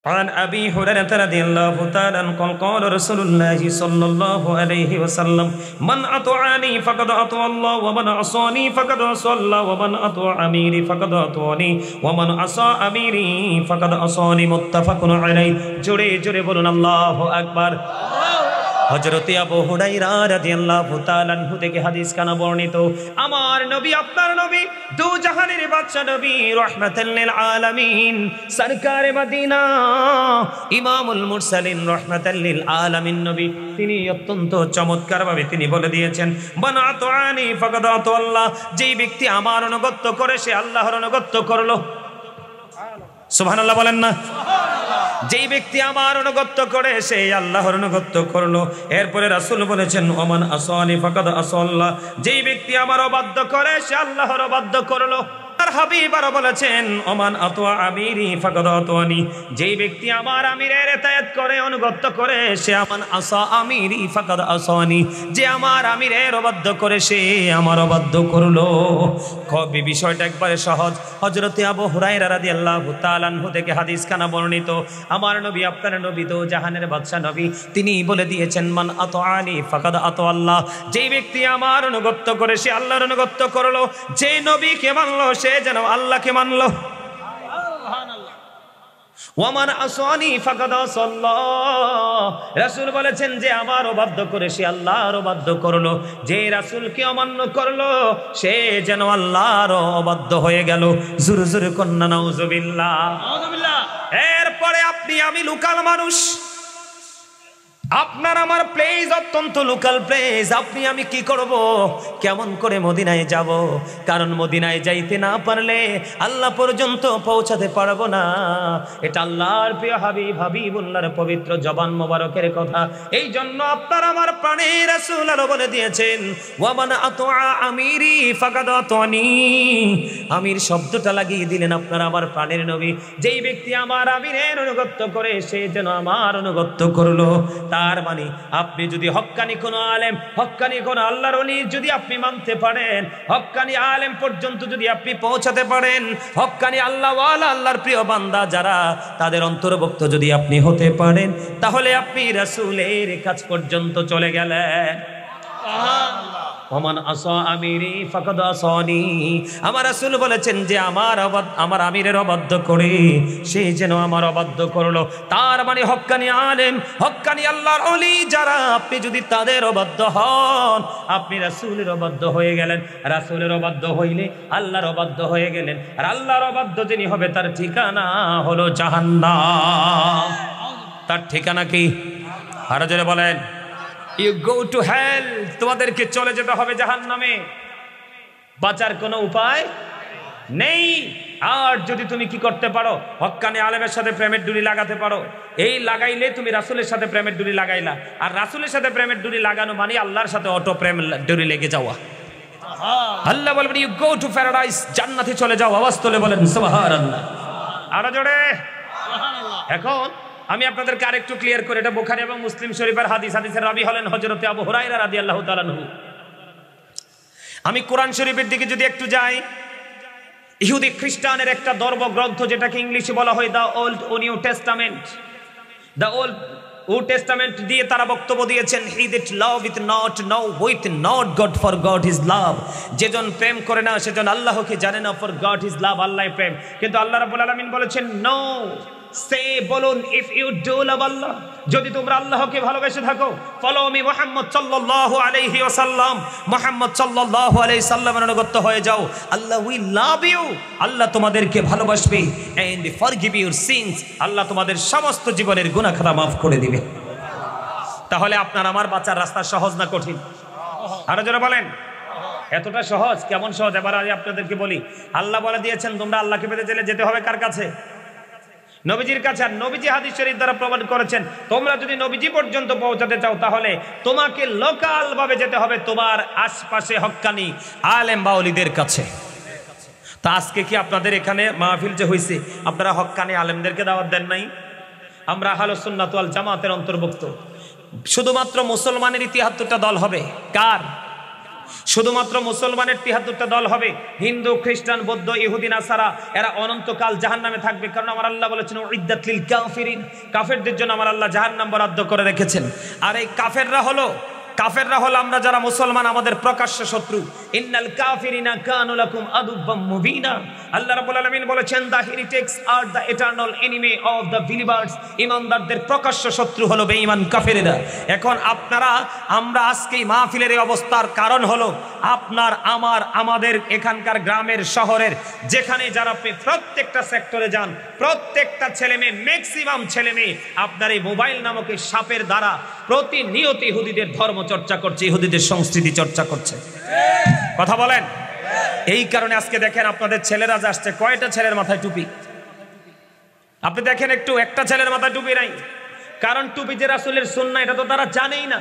عن أبي هريرة رضي الله تعالى عنه قال قال رسول الله صلى الله عليه وسلم من أطاعني فقد أطاع الله ومن عصاني فقد عصى الله ومن أطاع أميري فقد أطاعني ومن عصى أميري فقد عصاني متفق عليه জোরে জোরে বলুন আল্লাহু আকবার। হযরত আবু হুরায়রা রাদিয়াল্লাহু তাআলা আনহু থেকে হাদিস কানা বর্ণিত, আমার নবী আপনার নবী দু জাহানের বাদশা নবী রাহমাতাল লিল আলামিন সরকারে মদিনা ইমামুল মুরসালিন রাহমাতাল লিল আলামিন নবী তিনি অত্যন্ত চমৎকার ভাবে তিনি বলে দিয়েছেন মান আতাআনি ফাকাদ আতা আল্লাহ, যেই ব্যক্তি আমার অনুগত্য করে সে আল্লাহর অনুগত্য করলো। সুবহানাল্লাহ বলেন না? যেই ব্যক্তি আমার অনুগত্য করে সে আল্লাহর অনুগত্য করলো। এরপরে রাসূল বলেছেন ওমান আসানি ফাকাদ আসাল্লাহ, যেই ব্যক্তি আমার অবাধ্য করে সে আল্লাহর অবাধ্য করলো। আর হাবিব আরো বলেছেন ওমান আতা আমিরি ফাকাদ আতানি, যেই ব্যক্তি আমার আমিরের ইতায়াত করে অনুগত্য করে সে আমান আসা আমিরি ফাকাদ আসানি, যে আমার আমিরের অবাধ্য করে সে আমার অবাধ্য করলো। কবি বিষয়টা একবারে সহজ। হযরতে আবু হুরায়রা রাদিয়াল্লাহু তাআলা আনহু থেকে হাদিস খানা বর্ণিত, আমার নবী আপনার নবী তো জাহানের বাদশা নবী তিনি বলে দিয়েছেন মান আতাআনি ফাকাদ আতা আল্লাহ, যেই ব্যক্তি আমার অনুগত্য করে সে আল্লাহর অনুগত্য করলো। যে নবীকে মানলো সে যেন আল্লাহকে মানলো। সুবহানাল্লাহ। ওয়ামান আসানি ফাকাদ আসাল্লাহ, রাসূল বলেছেন যে আমার অবাধ্য করে সে আল্লাহর অবাধ্য করলো। যে রাসূলকে অমান্য করলো সে যেন আল্লাহর অবাধ্য হয়ে গেল। জোরে জোরে কন্না নাউজুবিল্লাহ। নাউজুবিল্লাহ। এরপরে আপনি আমি লোকাল মানুষ, আপনার আমার প্লেস অত্যন্ত লোকাল প্লেস। আপনি আমি কি করব? কেমন করে মদিনায় যাব? কারণ মদিনায় যাইতে না পারলে আল্লাহ পর্যন্ত পৌঁছাতে পারবো না। এটা আল্লাহর প্রিয় হাবিব হাবিবুল্লাহর পবিত্র জবান মোবারকের কথা। এই জন্য আপনার আমার প্রাণের রাসূল আরো বলে দিয়েছেন ওয়ামান আতা আমিরি ফাকাদ আতানি, আমির শব্দটা লাগিয়ে দিলেন আপনার আমার প্রাণের নবী। যেই ব্যক্তি আমার আমিরের অনুগত্য করে সে যেন আমার অনুগত্য করলো। তার মানে আপনি যদি হক্কানি কোনো আলেম, হক্কানি কোনো আল্লাহর ওলি যদি আপনি মানতে পারেন, হক্কানি আলেম পর্যন্ত যদি আপনি পৌঁছাতে পারেন, হক্কানি আল্লাহওয়ালা আল্লাহর প্রিয় বান্দা যারা তাদের অন্তর্ভুক্ত যদি আপনি হতে পারেন, তাহলে আপনি রাসূলের কাছ পর্যন্ত চলে গেলেন। সুবহানাল্লাহ। ওমান আসা আমিরি ফাকাদ আসানি, আমার রাসূল বলেছেন যে আমার আমিরের অবাধ্য করে সে যেন আমার অবাধ্য করলো। তার মানে হক্কানি আলেম, হক্কানি আল্লাহর ওলি যারা আপনি যদি তাদের অবাধ্য হন আপনি রাসূলের অবাধ্য হয়ে গেলেন। রাসূলের অবাধ্য হইলে আল্লাহর অবাধ্য হয়ে গেলেন। আর আল্লাহর অবাধ্য যিনি হবে তার ঠিকানা হলো জাহান্নাম। তার ঠিকানা কি? আরো জোরে বলেন। You go to hell, তোমাদেরকে চলে যেতে হবে জাহান্নামে, বাঁচার কোনো উপায় নেই। আর যদি তুমি কি করতে পারো, হক্কানি আলেমের সাথে প্রেমের ডুরি লাগাতে পারো, এই লাগাইলে তুমি রাসূলের সাথে প্রেমের ডুরি লাগাইলা। আর রাসূলের সাথে প্রেমের ডুরি লাগানো মানে আল্লাহর সাথে অটো প্রেম ডুরি লেগে যাওয়া। আল্লাহ বলবেন ইউ গো টু প্যারাডাইস, জান্নাতে চলে যাও। আওয়াজ তুলে বলেন সুবহানাল্লাহ। আরো জোরে সুবহানাল্লাহ। এখন আমি আপনাদেরকে আরেকটু ক্লিয়ার করে, এটা বুখারী এবং মুসলিম শরীফের হাদিস। হাদিসের রাবী হলেন হযরত আবু হুরায়রা রাদিয়াল্লাহু তাআলা আনহু। আমি কোরআন শরীফের দিকে যদি একটু যাই, ইহুদি খ্রিস্টানের একটা ধর্মগ্রন্থ যেটাকে ইংলিশে বলা হয় দ্য ওল্ড ও new testament. The old testament দিয়ে তারা বক্তব্য দিয়েছেন he that love with not no with not God for God is love, যেজন প্রেম করে না সেজন আল্লাহকে জানে না, for God is love, Allah প্রেম। কিন্তু আল্লাহ রাব্বুল আলামিন বলেছেন নো, সে বলুন if you do love Allah, যদি তোমরা আল্লাহকে ভালোবেসে থাকো, ফলো মি মুহাম্মদ সাল্লাল্লাহু আলাইহি ওয়াসাল্লাম, মুহাম্মদ সাল্লাল্লাহু আলাইহি সাল্লামের অনুগত হয়ে যাও, আল্লাহ উইল লাভ ইউ, আল্লাহ তোমাদেরকে ভালোবাসবে, এন্ড ফরগিভ ইউর সিনস, আল্লাহ তোমাদের সমস্ত জীবনের গুনাহ খাতা মাফ করে দিবে। তাহলে আপনার আমার বাঁচার রাস্তা সহজ না কঠিন? আরো জোরে বলেন। এতটা সহজ? কেমন সহজ এবার আমি আপনাদেরকে বলি। আল্লাহ বলে দিয়েছেন তোমরা আল্লাহকে পেতে চাইলে যেতে হবে কার কাছে? নবীজির কাছে। আর নবীজি হাদিস শরীফ দ্বারা প্রমাণ করেছেন তোমরা যদি নবীজি পর্যন্ত পৌঁছাতে চাও তাহলে তোমাকে লোকাল ভাবে যেতে হবে তোমার আশপাশে হক্কানি আলেম বা ওলিদের কাছে। তা আজকে কি আপনাদের এখানে মাহফিল যে হইছে আপনারা হক্কানি আলেমদেরকে দাওয়াত দেন নাই? আমরা আহলুস সুন্নাত ওয়াল জামাতের অন্তর্ভুক্ত। শুধুমাত্র মুসলমানের ৭৩টা দল হবে। কার? শুধুমাত্র মুসলমানের ৭৩টা দল হবে, হিন্দু, খ্রিস্টান, বৌদ্ধ, ইহুদি, নাসারা এরা অনন্তকাল জাহান্নামে থাকবে। কারণ আমার আল্লাহ বলেছেন উইদ্দাত লিল কাফিরিন, কাফেরদের জন্য আমার আল্লাহ জাহান্নাম বরাদ্দ করে রেখেছেন। আর এই কাফেররা হলো আমরা যারা মুসলমান, আমাদের প্রকাশ্য শত্রু। ইন্নাল কাফিরিনা কানু লাকুম আদুব্বাম মুবিনা। আল্লাহ রাব্বুল আলামিন বলেছেন the heretics are the eternal enemy of the believers. ঈমানদারদের প্রকাশ্য শত্রু হলো বেঈমান কাফেরেরা। এখন আমরা আজকে মাহফিলের এই অবস্থার কারণ হলো আপনার আমাদের এখানকার গ্রামের শহরের যেখানে যারা প্রত্যেকটা সেক্টরে যান, প্রত্যেকটা ছেলে মেয়ে, ম্যাক্সিমাম ছেলে মেয়ে আপনার এই মোবাইল নামক এই সাপের দ্বারা প্রতিনিয়ত ইহুদিদের ধর্ম চর্চা করছে, ইহুদিদের সংস্কৃতি চর্চা করছে। কথা বলেন। এই কারণে আজকে দেখেন আপনাদের ছেলেরা আসছে, কয়টা ছেলের মাথায় টুপি? আপনি দেখেন একটু, একটা ছেলের মাথায় টুপি নাই। কারণ টুপি যে রাসূলের সুন্নাহ এটা তো তারা জানেই না।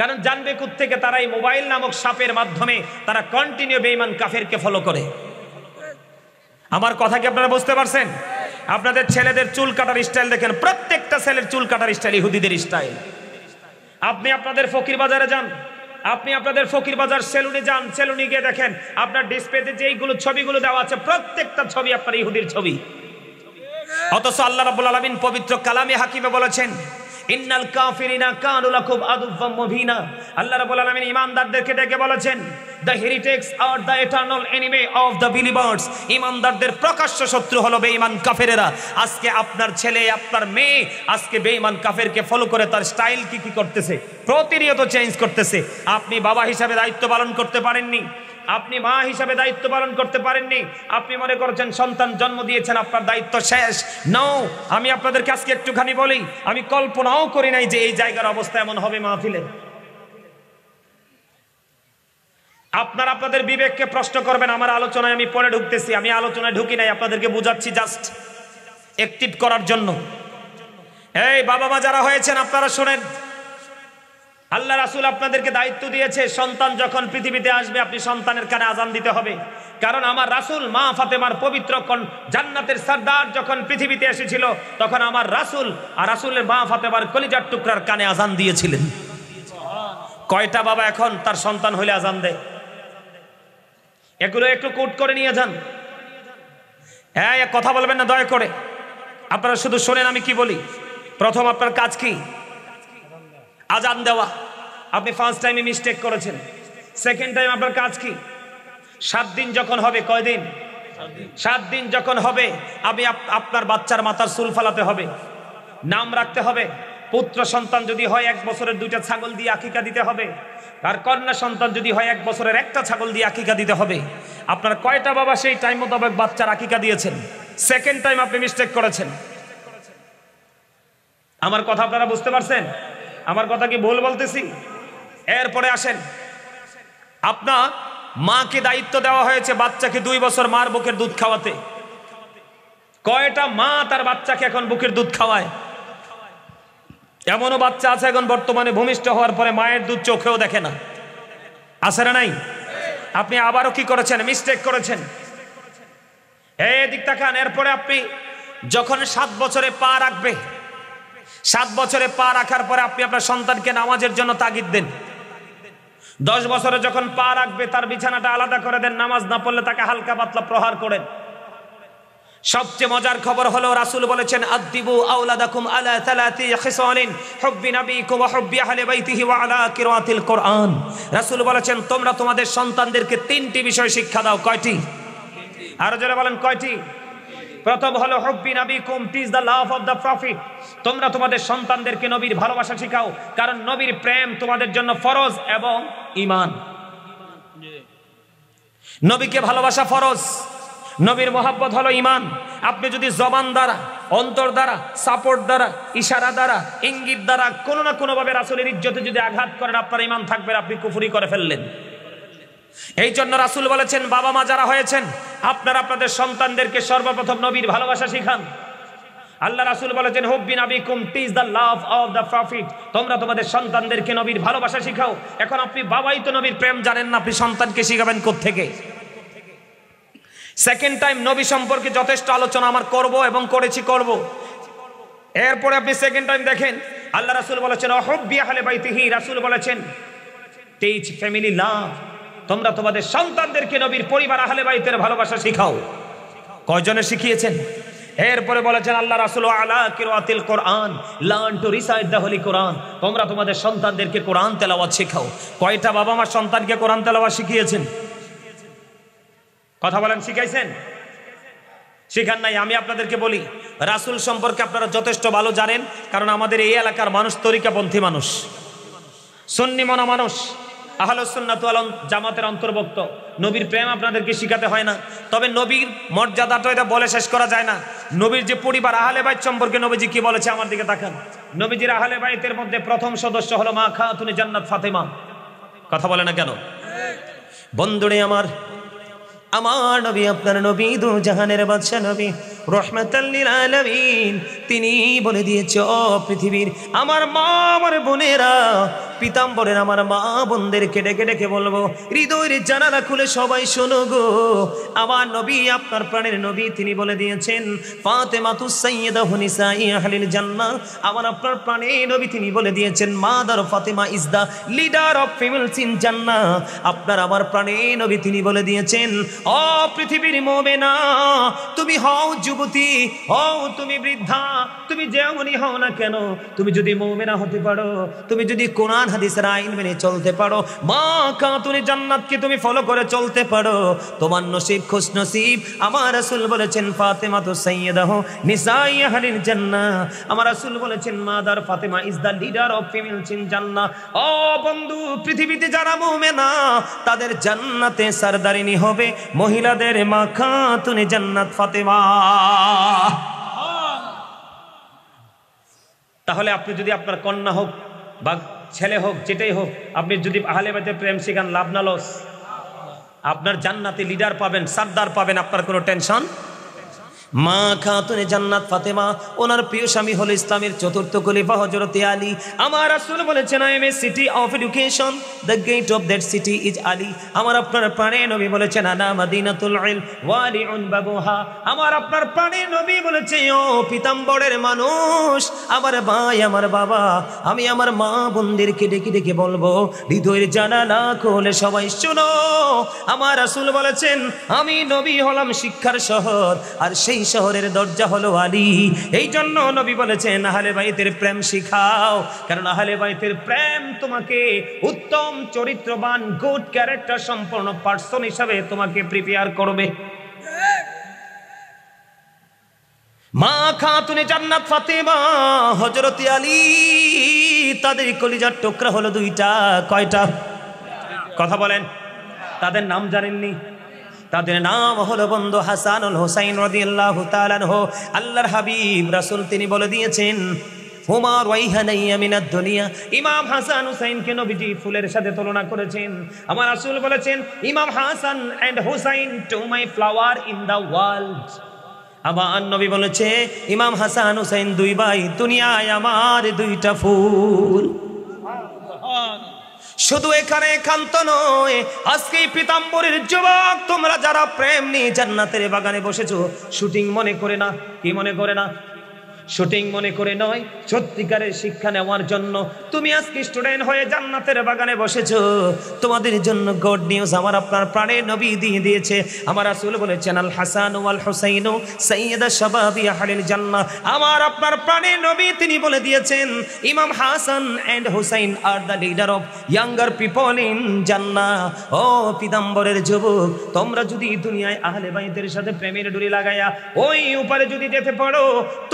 কারণ জানবে কোত্থেকে? তারা এই মোবাইল নামক সাপের মাধ্যমে তারা কন্টিনিউ বেঈমান কাফেরকে ফলো করে। আমার কথা কি আপনারা বুঝতে পারছেন? আপনাদের ছেলেদের চুল কাটার স্টাইল দেখেন, প্রত্যেকটা ছেলের চুল কাটার স্টাইল ইহুদিদের স্টাইল। আপনি আপনাদের ফকির বাজারে যান, আপনি আপনাদের ফকির বাজার সেলুনে যান, সেলুনে গিয়ে দেখেন আপনার ডিসপ্লেতে যেইগুলো ছবিগুলো দেওয়া আছে প্রত্যেকটা ছবি আপনার ইহুদির ছবি। অথচ আল্লাহ রাব্বুল আলামিন পবিত্র কালামে হাকিমে বলেছেন ইন্নাল কাফিরিনা কানু লাকুম আদুব্বাম মুবিনা। আল্লাহ রাব্বুল আলামিন ঈমানদারদেরকে ডেকে বলেছেন the heretics are the eternal enemy of the believers. ঈমানদারদের প্রকাশ্য শত্রু হলো বেঈমান কাফেরেরা। আজকে আপনার ছেলে, আপনার মেয়ে আজকে বেঈমান কাফেরকে ফলো করে তার স্টাইল কি করতেছে, প্রতিনিয়ত চেঞ্জ করতেছে। আপনি বাবা হিসাবে দায়িত্ব পালন করতে পারেননি, আপনি মা হিসাবে দায়িত্ব পালন করতে পারেননি, আপনি মনে করছেন সন্তান জন্ম দিয়েছেন আপনার দায়িত্ব শেষ। নাও, আমি আপনাদেরকে আজকে একটুখানি বলি, আমি কল্পনাও করি নাই যে এই জায়গার অবস্থা এমন হবে মাহফিলে। আপনারা আপনাদের বিবেককে প্রশ্ন করবেন। আমার আলোচনায় আমি পরে ঢুকতেছি, আমি আলোচনায় ঢুকি নাই, আপনাদেরকে বুঝাচ্ছি জাস্ট অ্যাক্টিভ করার জন্য। এই বাবা মা যারা হয়েছেন আপনারা শোনেন, আল্লাহ রাসূল আপনাদেরকে দায়িত্ব দিয়েছে সন্তান যখন পৃথিবীতে আসবে আপনি সন্তানের কানে আজান দিতে হবে। কারণ আমার রাসূল মা ফাতেমার পবিত্র জান্নাতের সরদার যখন পৃথিবীতে এসেছিল তখন আমার রাসূল আর রাসূলের মা ফাতেমার কলিজার টুকরার কানে আজান দিয়েছিলেন। কয়টা বাবা এখন তার সন্তান হইলে আজান দেয়? এগুলো একটু কোট করে নিয়ে যান। হ্যাঁ, কথা বলবেন না দয়া করে, আপনারা শুধু শোনেন আমি কি বলি। প্রথম আপনার কাজ কি? আজান দেওয়া। আপনি ফার্স্ট টাইমে মিস্টেক করেছেন। সেকেন্ড টাইম আপনার কাজ কি? 7 দিন যখন হবে, কয়দিন? 7 দিন যখন হবে আপনি আপনার বাচ্চার মাথার চুল ফালাতে হবে, নাম রাখতে হবে। পুত্র সন্তান যদি হয় 1 বছরের 2টা ছাগল দিয়ে আকিকা দিতে হবে, আর কন্যা সন্তান যদি হয় 1 বছরের 1টা ছাগল দিয়ে আকিকা দিতে হবে। আপনার কয়টা বাবা সেই টাইম মোতাবেক বাচ্চার আকিকা দিয়েছেন? সেকেন্ড টাইম আপনি মিস্টেক করেছেন। আমার কথা আপনারা বুঝতে পারছেন? আমার কথা কি ভুল বলতেছি? এরপরে আসেন, আপনার মাকে দায়িত্ব দেওয়া হয়েছে বাচ্চাকে 2 বছর মার বুকের দুধ খাওয়াতে। কয়টা মা তার বাচ্চাকে এখন বুকের দুধ খাওয়ায়? এমনও বাচ্চা আছে এখন বর্তমানে ভূমিষ্ঠ হওয়ার পরে মায়ের দুধ চোখেও দেখে না। আছে না নাই? আপনি আবারও কি করেছেন? মিস্টেক করেছেন। এদিক তাকান। এরপরে আপনি যখন 7 বছরে পা রাখবে, 7 বছরে পা রাখার পরে আপনি আপনার সন্তানকে নামাজের জন্য তাগিদ দেন। 10 বছরে যখন পা রাখবে তার বিছানাটা আলাদা করে দেন, নামাজ না পড়লে তাকে হালকা পাতলা প্রহার করেন। সবচেয়ে মজার খবর হলো রাসূল বলেছেন আদিবু আওলাদাকুম আলা 3 খিসালিন হুব্বি নবিকুম ওয়া হুব্বি আহলি বাইতিহি ওয়া আলা কিরাতিল কুরআন। রাসূল বলেছেন তোমরা তোমাদের সন্তানদেরকে 3টি বিষয় শিক্ষা দাও। কয়টি? আরো জোরে বলেন কয়টি? প্রথম হলো হুব্বি নবিকুম, teach the love of the prophet. তোমরা তোমাদের সন্তানদেরকে নবীর ভালোবাসা শিখাও, কারণ নবীর প্রেম তোমাদের জন্য ফরজ এবং ঈমান। নবীকে ভালোবাসা ফরজ, নবীর মহব্বত হলো ঈমান। আপনি যদি জবান দ্বারা, অন্তর দ্বারা, সাপোর্ট দ্বারা, ইশারা দ্বারা, ইঙ্গিত দ্বারা কোনো না কোনোভাবে রাসূলের ইজ্জতে যদি আঘাত করেন আপনার ঈমান থাকবে না, আপনি কুফরি করে ফেললেন। এই জন্য রাসূল বলেছেন বাবা মা যারা হয়েছেন আপনারা আপনাদের সন্তানদেরকে সর্বপ্রথম নবীর ভালোবাসা শিখান। আল্লাহ রাসূল বলেছেন হুব্বি নবিকুম, teach the love of the prophet. তোমরা তোমাদের সন্তানদেরকে নবীর ভালোবাসা শিখাও। এখন আপনি বাবাই তো নবীর প্রেম জানেন না, আপনি সন্তানকে শিখাবেন কোত্থেকে? সেকেন্ড টাইম নবী সম্পর্কে যথেষ্ট আলোচনা আমার করব এবং করেছি, করব। এরপরে আপনি সেকেন্ড টাইম দেখেন আল্লাহ রাসূল বলেছেন হুব্বি আহলি বাইতিহি। রাসূল বলেছেন টিচ ফ্যামিলি লাভ। তোমরা তোমাদের সন্তানদেরকে নবীর পরিবার আহলে বাইতের ভালোবাসা শিখাও। কয়জনে শিখিয়েছেন? এরপরে বলেছেন আল্লাহ রাসূল আলা কিরাতিল কোরআন, learn to recite the holy Quran. তোমরা তোমাদের সন্তানদেরকে কোরআন তেলাওয়াত শেখাও। কয়টা বাবা মা সন্তানকে কোরআন তেলাওয়াত শিখিয়েছেন? কথা বলেন, শিখাইছেন? শিখান নাই? আমি আপনাদেরকে বলি, রাসূল সম্পর্কে আপনারা যথেষ্ট ভালো জানেন, কারণ আমাদের এই এলাকার মানুষ তরিকাপন্থী মানুষ, সুন্নি মনা মানুষ, আহলুস সুন্নাত ওয়াল জামাতের অন্তর্ভুক্ত। নবীর প্রেম আপনাদেরকে শিখাতে হয় না, তবে নবীর মর্যাদাটা এটা বলে শেষ করা যায় না। নবীর যে পরিবার আহলে বাইত সম্পর্কে নবীজি কি বলেছে, আমার দিকে তাকান। নবীজির আহলে বাইতের মধ্যে প্রথম সদস্য হলো মা খাতুনে জান্নাত ফাতেমা। কথা বলে না কেন? বন্ধুরে আমার, আমার নবী, আপনার নবী, দু জাহানের বাদশা নবী, রহমাতাল লিল আলামিন, তিনি বলে দিয়েছে, ও পৃথিবীর আমার মা, আমার বোনেরা, পিতাম্বরের আমার মা বোনদেরকে ডেকে ডেকে বলবো, হৃদয়ের জানালা খুলে সবাই শোনো গো, আমার নবী, আপনার প্রাণের নবী, তিনি বলে দিয়েছেন ফাতেমাতুস সাইয়্যিদাতু নিসাই আহলিল জান্নাহ। আমার আপনার প্রাণের নবী তিনি বলে দিয়েছেন mother Fatima is the leader of females in জান্নাহ। আপনার আমার প্রাণের নবী তিনি বলে দিয়েছেন, ও পৃথিবীর মুমিনা, তুমি হও যুবতী, হও তুমি বৃদ্ধা, তুমি যেমনই হও না কেন, তুমি যদি মুমিনা হতে পারো, তুমি যদি কোরআন হাদিসের আইন মেনে চলতে পারো, মা খাতুনে জান্নাতকে তুমি ফলো করে চলতে পারো, তোমার নসিব খুশ নসিব। আমার রাসূল বলেছেন ফাতেমাতুস সাইয়্যিদাতু নিসাই আহলিল জান্নাহ। আমার রাসূল বলেছেন mother Fatima is the leader of females in জান্নাহ। ও বন্ধু, পৃথিবীতে যারা মুমিনা তাদের জান্নাতে সরদারিনী হবে মহিলাদের মা খাতুনে জান্নাত ফাতেমা। তাহলে আপনি যদি আপনার কন্যা হোক বা ছেলে হোক, যেটাই হোক, আপনি যদি আহলে বাইতের প্রেম শিখান, লাভ না লস? আপনার জান্নাতে লিডার পাবেন, সরদার পাবেন, আপনার কোনো টেনশন। মা খাতুনে জান্নাত ফাতেমা, ওনার প্রিয় স্বামী হলো ইসলামের চতুর্থ খলিফা হযরত আলী। আমার রাসূল বলেছেন I am a city of education, the gate of that city is Ali. আমার আপনার প্রাণের নবী বলেছেন আনা মাদিনাতুল ইলম ওয়ালিউন বাবুহা। আমার আপনার প্রাণের নবী বলেছে, ও পিতাম্বরের মানুষ, আমার ভাই, আমার বাবা, আমি আমার মা বোনদেরকে ডেকে ডেকে বলবো, হৃদয়ের জানালা খুলে সবাই শোনো। আমার রাসূল বলেছেন আমি নবী হলাম শিক্ষার শহর, আর সেই শহরের দরজা হলো আলী। এই জন্য নবী বলেছেন আহলে বাইতের প্রেম শিখাও, কারণ আহলে বাইতের প্রেম তোমাকে উত্তম চরিত্রবান, গুড ক্যারেক্টার সম্পন্ন পার্সন হিসাবে তোমাকে প্রিপেয়ার করবে। মা খাতুনে জান্নাত ফাতেমা, হযরত আলী, তাদের কলিজার টুকরা হলো দুইটা। কয়টা? কথা বলেন। তাদের নাম জানেননি? তাদের নাম হলো বন্ধু হাসানুল হুসাইন রাদিয়াল্লাহু তাআলা আনহু। আল্লাহর হাবিব রাসূল তিনি বলে দিয়েছেন হুমা রাইহানাইয়া মিনাদ দুনিয়া। ইমাম হাসান হুসাইনকে নবীজি ফুলের সাথে তুলনা করেছেন। আমার রাসূল বলেছেন ইমাম Hasan and Hussain to my flower in the world. আমার নবী বলেছে ইমাম হাসান হুসাইন দুই ভাই, দুনিয়ায় আমার দুইটা ফুল। শুধু এখানে একান্ত নয়, আজকে পিতাম্বরের যুবক তোমরা যারা প্রেম নিয়ে জান্নাতের বাগানে বসেছো, শুটিং মনে করে না, কি মনে করে না, শুটিং মনে করে নয়, সত্যিকারের শিক্ষা নেওয়ার জন্য তুমি আজকে স্টুডেন্ট হয়ে জান্নাতের বাগানে বসেছো। তোমাদের জন্য গুড নিউজ আমার আপনার প্রাণের নবী দিয়ে দিয়েছে। আমার রাসূল বলেছেন আল হাসান ওয়াল হুসাইন সাইয়্যিদা শাবাবি আহলিল জান্নাহ। আমার আপনার প্রাণের নবী তিনি বলে দিয়েছেন ইমাম Hasan and Hussain are the leader of younger people in জান্নাহ। ও পিতাম্বরের যুবক, তোমরা যদি দুনিয়ায় আহলে বাইতের সাথে প্রেমের ডুরি লাগাইয়া ওই উপরে যদি যেতে পারো,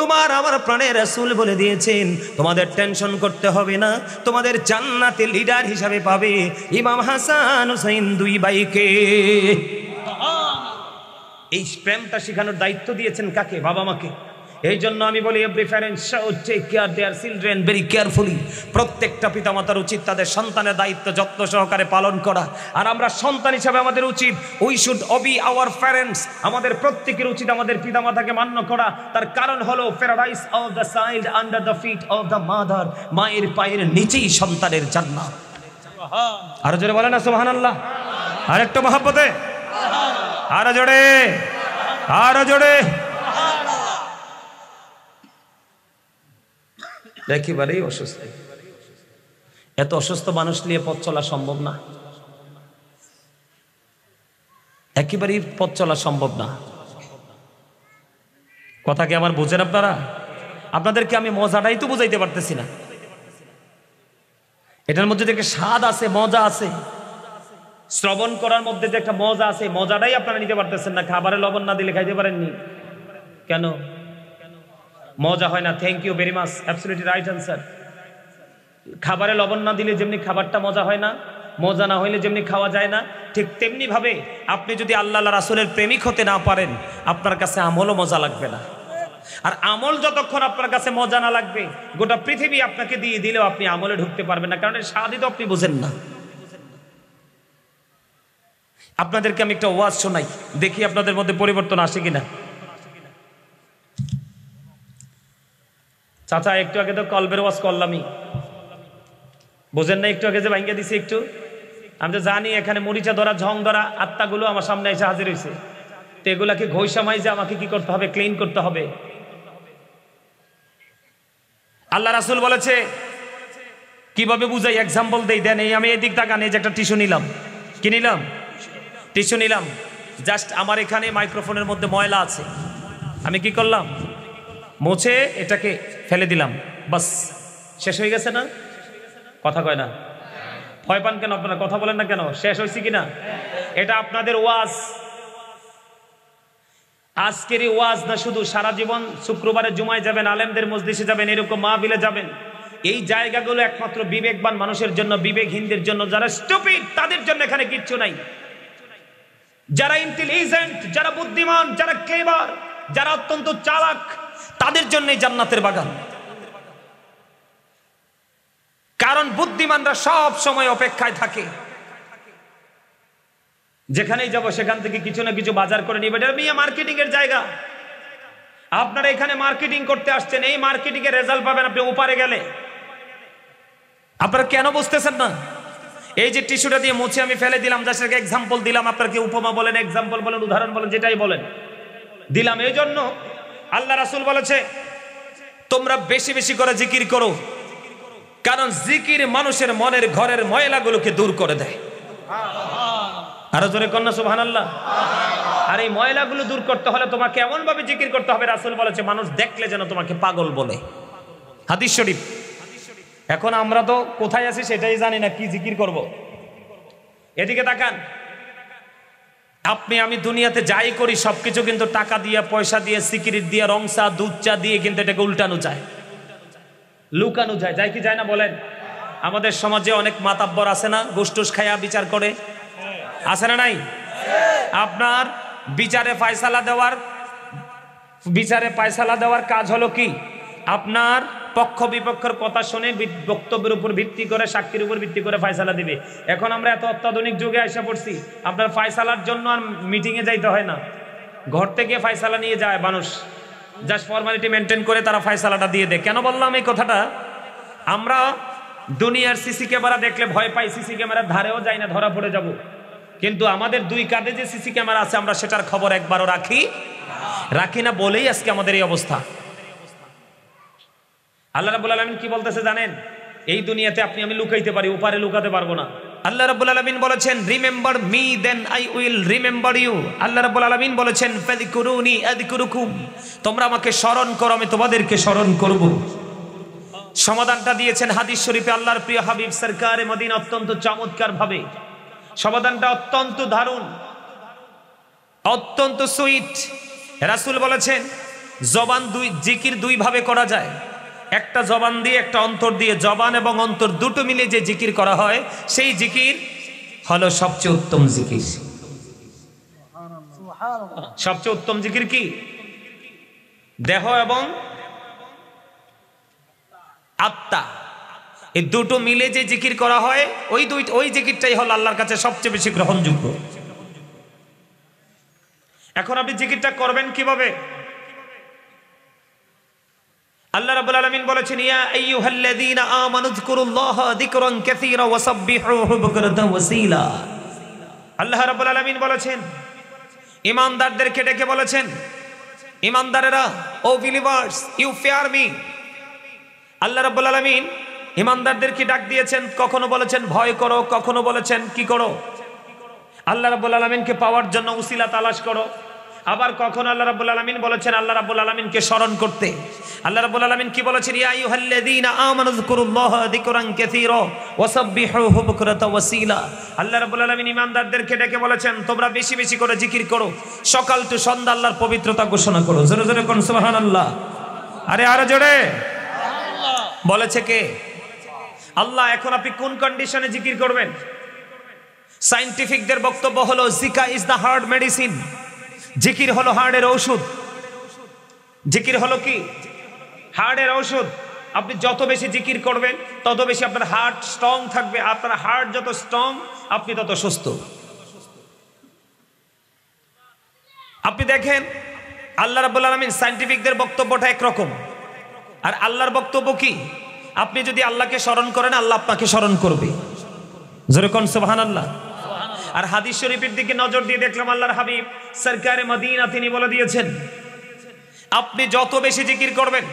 তোমার আমার প্রাণের রাসূল বলে দিয়েছেন তোমাদের টেনশন করতে হবে না, তোমাদের জান্নাতে লিডার হিসাবে পাবে ইমাম হাসান হুসাইন দুই ভাইকে। এই প্রেমটা শেখানোর দায়িত্ব দিয়েছেন কাকে? বাবা মাকে। এই জন্য আমি বলি every parents should take care their children very carefully. প্রত্যেকটা পিতামাতার উচিত তাদের সন্তানের দায়িত্ব যত্ন সহকারে পালন করা। আর আমরা সন্তান হিসাবে আমাদের উচিত we should Obi our parents. আমাদের প্রত্যেকের উচিত আমাদের পিতামাতাকে মান্য করা। তার কারণ হলো paradise of the child under the feet of the mother. মায়ের পায়ের নিচেই সন্তানের জান্নাত। আরো জোরে বলেন না সুবহানাল্লাহ। আরেকটু মহব্বতে, আরো জোরে, আরো জোরে। একেবারেই অসুস্থ, এত অসুস্থ মানুষ নিয়ে পথ চলা সম্ভব না। একেবারেই পথ চলা সম্ভব না। কথা কি আমার বুঝেন আপনারা? আপনাদেরকে আমি মজাটাই তো বুঝাইতে পারতেছি না। এটার মধ্যে যে একটা স্বাদ আছে, মজা আছে, শ্রবণ করার মধ্যে যে একটা মজা আছে, মজাটাই আপনারা নিতে পারতেছেন না। খাবারে লবণ না দিলে খাইতে পারেননি কেন? মজা হয় না। Thank you very much, absolutely right answer. খাবারে লবণ না দিলে যেমনি খাবারটা মজা হয় না, মজা না হইলে যেমনি খাওয়া যায় না, ঠিক তেমনি ভাবে আপনি যদি আল্লাহ রাসূলের প্রেমিক হতে না পারেন, আপনার কাছে আমলও মজা লাগবে না। আর আমল যতক্ষণ আপনার কাছে মজা না লাগবে, গোটা পৃথিবী আপনাকে দিয়ে দিলেও আপনি আমলে ঢুকতে পারবেন না, কারণ এর স্বাদই তো আপনি বুঝেন না। আপনাদেরকে আমি একটা ওয়াজ শোনাই, দেখি আপনাদের মধ্যে পরিবর্তন আসে কিনা। চাচা একটু আগে তো কলবের ওয়াজ করলামই, বোঝেন না? একটু আগে যে ভাঙ্গা দিছি একটু, আমি তো জানি এখানে মরিচা ধরা, ঝং ধরা আত্মাগুলো আমার সামনে এসে হাজির হয়েছে। তো এগুলাকে ঘষামাই যে আমাকে কি করতে হবে? ক্লিন করতে হবে। আল্লাহ রাসূল বলেছে, কিভাবে বুঝাই? এক্সাম্পল দেই, দেন। এই আমি এদিক তাকান, এই যে একটা টিস্যু নিলাম, কি নিলাম? টিস্যু নিলাম। জাস্ট আমার এখানে মাইক্রোফোনের মধ্যে ময়লা আছে, আমি কি করলাম? মুছে এটাকে ফেলে দিলাম, বাস, শেষ হয়ে গেছে না? কথা কয় না? ভয় পান কেন আপনারা? কথা বলেন না কেন? শেষ হয়েছে কিনা? এটা আপনাদের ওয়াজ। আজকেরই ওয়াজ না শুধু, সারা জীবন শুক্রবারে জুমায় যাবেন, আলেমদের মজলিসে যাবেন, এরকম মাহফিলে যাবেন। এই জায়গাগুলো একমাত্র বিবেকবান মানুষের জন্য, বিবেকহীনদের জন্য, যারা স্টুপিড তাদের জন্য এখানে কিচ্ছু নাই। যারা ইন্টেলিজেন্ট, যারা বুদ্ধিমান, যারা ক্লেভার, যারা অত্যন্ত চালাক, তাদের জন্যই জান্নাতের বাগান। কারণ বুদ্ধিমানরা সব সময় অপেক্ষায় থাকে, যেখানেই যাব সেখান থেকে কিছু না কিছু বাজার করে নিবে। এটা মিয়া মার্কেটিং এর জায়গা। আপনারা এখানে মার্কেটিং করতে আসছেন, এই মার্কেটিং এর রেজাল্ট পাবেন আপনি ওপারে গেলে। আপনারা কেন বুঝতেছেন না? এই যে টিস্যুটা দিয়ে মুছে আমি ফেলে দিলাম, জাস্ট একটা এক্সাম্পল দিলাম। আপনারা কি উপমা বলেন, এক্সাম্পল বলেন, উদাহরণ বলেন, যেটাই বলেন, দিলাম এই জন্য। আল্লাহ রাসূল বলেছে, তোমরা বেশি বেশি করে জিকির করো, কারণ জিকির মানুষের মনের ঘরের ময়লাগুলোকে দূর করে দেয়। আরো জোরে কন্যা সুবহানাল্লাহ। আর এই ময়লাগুলো দূর করতে হলে তোমাকে এমন ভাবে জিকির করতে হবে, রাসূল বলেছে মানুষ দেখলে যেন তোমাকে পাগল বলে। হাদিস শরীফ। এখন আমরা তো কোথায় আছি সেটাই জানি না, কি জিকির করব। এদিকে তাকান, আপনি আমি দুনিয়াতে যাই করি সবকিছু কিন্তু টাকা দিয়ে, পয়সা দিয়ে, সিকিরিট দিয়ে, রংসা, দুধ চা দিয়ে কিন্তু এটাকে উল্টানো যায়, লুকানো যায়। যায় কি যায় না বলেন? আমাদের সমাজে অনেক মাতাব্বর আছে না, গোষ্ঠুস খায়া বিচার করে, আছে না নাই? আপনার বিচারে ফায়সালা দেওয়ার কাজ হলো কি? আপনার পক্ষ বিপক্ষের কথা শুনে বক্তব্যের উপর ভিত্তি করে, সাক্ষীর উপর ভিত্তি করে ফায়সালা দিবে। এখন আমরা এত অত্যাধুনিক যুগে এসে পড়ছি, আপনার ফায়সালার জন্য আর মিটিংয়ে যাইতে হয় না, ঘর থেকে ফায়সালা নিয়ে যায় মানুষ। জাস্ট ফর্মালিটি মেনটেন করে তারা ফায়সালাটা দিয়ে দেয়। কেন বললাম এই কথাটা? আমরা দুনিয়ার সিসি ক্যামেরা দেখলে ভয় পাই, সিসি ক্যামেরার ধারেও যাই না, ধরা পড়ে যাব। কিন্তু আমাদের দুই কাঁধে যে সিসি ক্যামেরা আছে, আমরা সেটার খবর একবারও রাখি না বলেই আজকে আমাদের এই অবস্থা। আল্লাহ রাব্বুল আলামিন কি বলতেছে জানেন? এই দুনিয়াতে আপনি আমি লুকাইতে পারি, ওপারে লুকাতে পারবো না। আল্লাহ রাব্বুল আলামিন বলেছেন, remember me then I will remember you. Allah রাব্বুল আলামিন বলেছেন, ফাযকুরুনি আযকুরুকুম, তোমরা আমাকে স্মরণ করো, আমি তোমাদেরকে স্মরণ করব। সমাধানটা দিয়েছেন হাদিস শরীফে আল্লাহর প্রিয় হাবিব সরকারে মদিনা অত্যন্ত চমৎকার ভাবে। সমাধানটা অত্যন্ত দারুণ, অত্যন্ত সুইট। রাসূল বলেছেন, জবান জিকির দুই ভাবে করা যায়, একটা জবান দিয়ে, একটা অন্তর দিয়ে। জবান এবং অন্তর দুটো মিলে যে জিকির করা হয়, সেই জিকির হলো সবচেয়ে উত্তম জিকির। সবচেয়ে উত্তম জিকির কি? দেহ এবং আত্মা, এই দুটো মিলে যে জিকির করা হয়, ওই জিকিরটাই হলো আল্লাহর কাছে সবচেয়ে বেশি গ্রহণযোগ্য। এখন আপনি জিকিরটা করবেন কিভাবে? আল্লাহ রাব্বুল আলামিন বলেছেন, ইয়া আইয়ুহাল্লাযীনা আমানু যকুরুল্লাহা যিকরান কাসীরা ওয়াসাব্বিহুহু বুকরাতান ওয়াসীলা। আল্লাহ রাব্বুল আলামিন বলেছেন, ঈমানদারদেরকে ডেকে বলেছেন, ঈমানদারেরা, O believers, you fear me. Allah রাব্বুল আলামিন ঈমানদারদেরকে ডাক দিয়েছেন, কখনো বলেছেন ভয় করো, কখনো বলেছেন কি করো। আল্লাহ রাব্বুল আলামিনকে পাওয়ার জন্য উসিলা তালাশ করো। আবার কখন আল্লাহ রাব্বুল আলামিন বলেছেন আল্লাহ রাব্বুল আলামিনকে স্মরণ করতে। আল্লাহ রাব্বুল আলামিন কি বলেছেন? ইয়া আইয়ুহাল্লাযীনা আমানু যকুরুল্লাহা যিকরান কাসীরা ওয়াসাব্বিহুহু বুকরাতা ওয়াসীলা। আল্লাহ রাব্বুল আলামিন ঈমানদারদেরকে ডেকে বলেছেন তোমরা বেশি বেশি করে জিকির করো, সকাল টু সন্ধ্যা আল্লাহর পবিত্রতা ঘোষণা করো। জোরে জোরে কোন সুবহানাল্লাহ। আরে আরো জোরে সুবহানাল্লাহ। বলেছে কে? আল্লাহ। এখন আপনি কোন কন্ডিশনে জিকির করবেন? সায়েন্টিফিকদের বক্তব্য হলো Zika is the heart medicine. জিকির হলো হার্টের ঔষধ। জিকির হলো কি? হার্টের ঔষধ। আপনি যত বেশি জিকির করবেন তত বেশি আপনার হার্ট স্ট্রং থাকবে। আপনার হার্ট যত স্ট্রং আপনি তত সুস্থ। আপনি দেখেন আল্লাহ রাব্বুল আলামিন সায়েন্টিফিকদের বক্তব্যটা একরকম, আর আল্লাহর বক্তব্য কি? আপনি যদি আল্লাহকে স্মরণ করেন আল্লাহ আপনাকে স্মরণ করবে। জোরে কোন সুবহানাল্লাহ। আর হাদিস শরীফের দিকে নজর দিয়ে দেখলাম আল্লাহর হাবিব সরকারে মদিনা তিনি বলে দিয়েছেন আপনি যত বেশি জিকির করবেন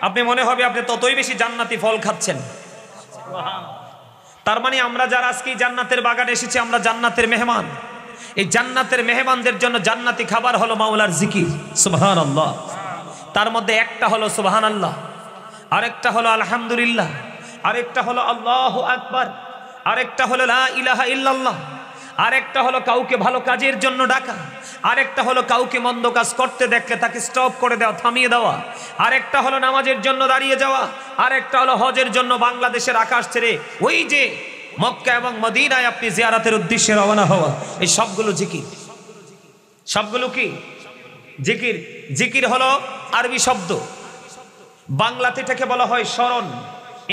আপনি মনে হবে আপনি ততই বেশি জান্নাতি ফল খাচ্ছেন। তার মানে আমরা যারা আজকে জান্নাতের বাগানে এসেছি আমরা জান্নাতের মেহমান। এই জান্নাতের মেহমানদের জন্য জান্নাতি খাবার হলো মাওলার জিকির। সুবহানাল্লাহ। তার মধ্যে একটা হলো সুবহানাল্লাহ, আরেকটা হলো আলহামদুলিল্লাহ, আরেকটা হলো আল্লাহু আকবার, আরেকটা হলো লা ইলাহা ইল্লাল্লাহ, আরেকটা হলো কাউকে ভালো কাজের জন্য ডাকা, আরেকটা হলো কাউকে মন্দ কাজ করতে দেখলে তাকে স্টপ করে দেওয়া, থামিয়ে দেওয়া, আরেকটা হলো নামাজের জন্য দাঁড়িয়ে যাওয়া, আরেকটা হলো হজের জন্য বাংলাদেশের আকাশ ছেড়ে ওই যে মক্কা এবং মদিনায় আপনি জিয়ারতের উদ্দেশ্যে রওনা হওয়া। এই সবগুলো জিকির। সবগুলো কি জিকির? জিকির হলো আরবি শব্দ। বাংলাতে এটাকে বলা হয় স্মরণ,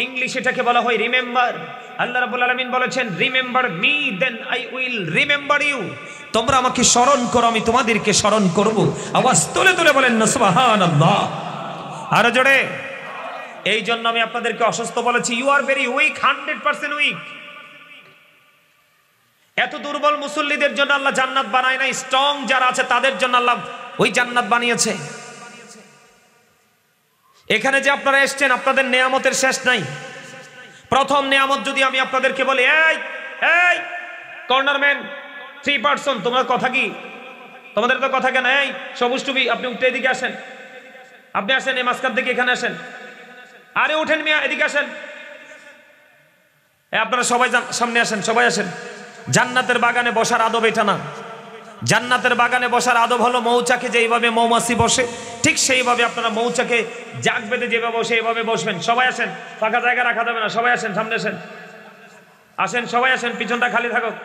ইংলিশে এটাকে বলা হয় রিমেম্বার। আল্লাহ রাব্বুল আলামিন বলেছেন remember me then I will remember you. তোমরা আমাকে স্মরণ করো আমি তোমাদেরকে স্মরণ করব। আওয়াজ তুলে তুলে বলেন না সুবহানাল্লাহ। আরো জোরে। এই জন্য আমি আপনাদেরকে অসুস্থ বলেছি। You are very weak, 100% weak. এত দুর্বল মুসল্লিদের জন্য আল্লাহ জান্নাত বানায় নাই, স্ট্রং যারা আছে তাদের জন্য আল্লাহ ওই জান্নাত বানিয়েছে। এখানে যে আপনারা এসেছেন আপনাদের নেয়ামতের শেষ নাই। প্রথম নেয়ামত যদি আমি আপনাদেরকে বলি এই এই কর্নারম্যান 3 পারসন তোমার কথা কি? তোমাদের তো কথা কেন? এই সবুজ টুপি আপনি উঠে এদিকে আসেন, আপনি আসেন এই মাঝখান থেকে এখানে আসেন। আরে উঠেন মিয়া এদিকে আসেন। আপনারা সবাই সামনে আসেন, সবাই আসেন। জান্নাতের বাগানে বসার আদব এটা না। জান্নাতের বাগানে বসার আদব হলো মৌচাকে যেইভাবে মৌমাছি বসে ঠিক সেইভাবে আপনারা মৌচাকে জাগ বেঁধে যেভাবে বসে এইভাবে বসবেন। সবাই আসেন, ফাঁকা জায়গা রাখা যাবে না। সবাই আসেন, সামনে আসেন, আসেন সবাই আসেন, পিছনটা খালি থাকুক।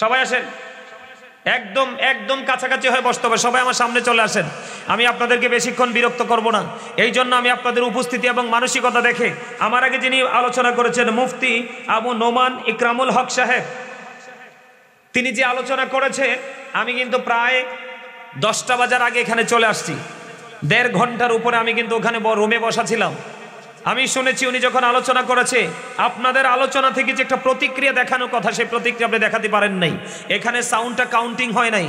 সবাই আসেন, একদম একদম কাছাকাছি হয়ে বসতে হবে। সবাই আমার সামনে চলে আসেন। আমি আপনাদেরকে বেশিক্ষণ বিরক্ত করব না। এই জন্য আমি আপনাদের উপস্থিতি এবং মানসিকতা দেখে আমার আগে যিনি আলোচনা করেছেন মুফতি আবু নোমান ইকরামুল হক সাহেব, তিনি যে আলোচনা করেছে আমি কিন্তু প্রায় 10টা বাজার আগে এখানে চলে আসছি। 1.5 ঘন্টার উপরে আমি কিন্তু ওখানে রুমে বসা ছিলাম। আমি শুনেছি উনি যখন আলোচনা করেছে আপনাদের আলোচনা থেকে যে একটা প্রতিক্রিয়া দেখানোর কথা সেই প্রতিক্রিয়া আপনি দেখাতে পারেন নাই। এখানে সাউন্ডটা কাউন্টিং হয় নাই।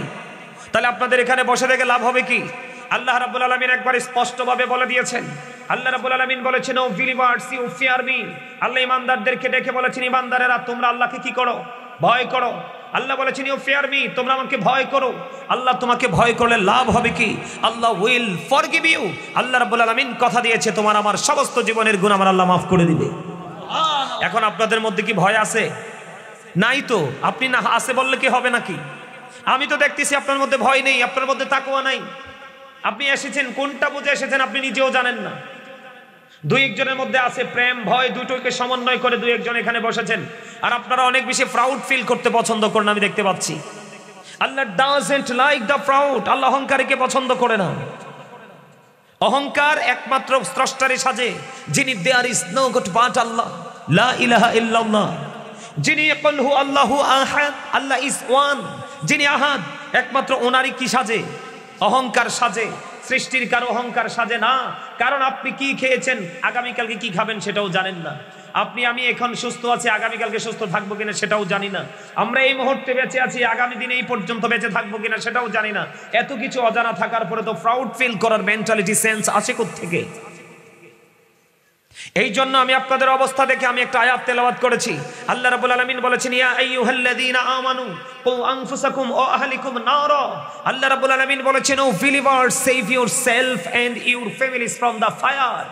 তাহলে আপনাদের এখানে বসে থেকে লাভ হবে কি? আল্লাহ রাব্বুল আলামিন একবার স্পষ্টভাবে বলে দিয়েছেন। আল্লাহ রাব্বুল আলামিন বলেছেন O believers you fear me. Allah ইমানদারদেরকে ডেকে বলেছেন ইমানদারেরা তোমরা আল্লাহকে কি করো? ভয় করো। আল্লাহ বলেছেন ইউ ফিয়ার মি, তোমরা আমাকে ভয় করো। আল্লাহ তোমাকে ভয় করলে লাভ হবে কি? আল্লাহ উইল ফরগিভ ইউ। আল্লাহ রাব্বুল আলামিন কথা দিয়েছে তোমার আমার সমস্ত জীবনের গুনাহ আমার আল্লাহ মাফ করে দিবে। এখন আপনাদের মধ্যে কি ভয় আছে? নাই তো। আপনি না আছে বললে কি হবে নাকি? আমি তো দেখতেছি আপনার মধ্যে ভয় নেই, আপনার মধ্যে তাকওয়া নাই। আপনি এসেছেন কোনটা বুঝে এসেছেন আপনি নিজেও জানেন না। 2-1 জনের মধ্যে আছে প্রেম ভয় দুটোকে সমন্বয় করে 2-1 জন এখানে বসেছেন। আর আপনারা অনেক বেশি প্রাউড ফিল করতে পছন্দ করেন আমি দেখতে পাচ্ছি। Allah doesn't like the proud. Allah অহংকারীকে পছন্দ করে না। অহংকার একমাত্র স্রষ্টারই সাজে যিনি there is no God but Allah, লা ইলাহা ইল্লাল্লাহ। যিনি কুল হু আল্লাহু আহাদ, আল্লাহ ইজ ওয়ান, যিনি আহাদ একমাত্র ওনারই কি সাজে? অহংকার সাজে। সৃষ্টির কারো অহংকার সাজে না। কারণ আপনি কি খেয়েছেন আগামীকালকে কি খাবেন সেটাও জানেন না। আপনি আমি এখন সুস্থ আছি আগামীকালকে সুস্থ থাকবো কিনা সেটাও জানি না। আমরা এই মুহূর্তে বেঁচে আছি আগামী দিনে এই পর্যন্ত বেঁচে থাকবো কিনা সেটাও জানি না। এত কিছু অজানা থাকার পরে তো প্রাউড ফিল করার মেন্টালিটি সেন্স আসে কোত্থেকে? এই জন্য আমি আপনাদের অবস্থা দেখে আমি একটা আয়াত তেলাওয়াত করেছি। আল্লাহ রাব্বুল আলামিন বলেছেন, ইয়া আইয়ুহাল্লাযীনা আমানু কু আনফুসাকুম ওয়া আহলিকুম নারা। আল্লাহ রাব্বুল আলামিন বলেছেন, O believers, save yourself and your families from the fire.